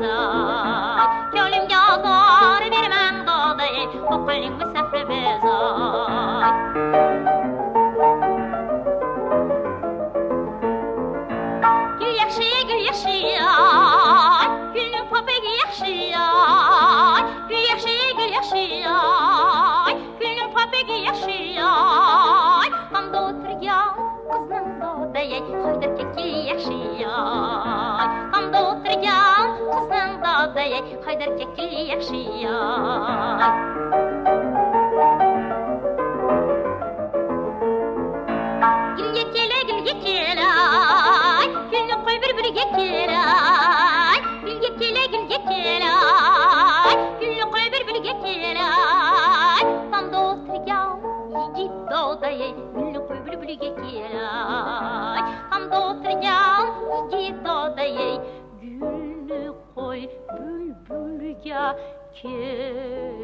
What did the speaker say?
bezay. Gönlümge azar vermem daday, Toqalling misafir bezay. Gül yaxşı, gül yaxşı, gülnün popegi yaxşı, gül yaxşı, gül yaxşı, gülnün popegi yaxşı. Qamda oturgan qizning dodayay, Haydar kekil yaxşı. Qamda oturgan qizning dodayay, Haydar kekil yaxşı. Gülge kele, gülge kele, gülnü koy bir kele. Gülge kele, gülge kele, gülnü koy bir kele. Tamda oturgan yigit dodayay, gülnü koy bir kele. Tamda oturgan yigit dodayay, gülnü koy bülbülge kele.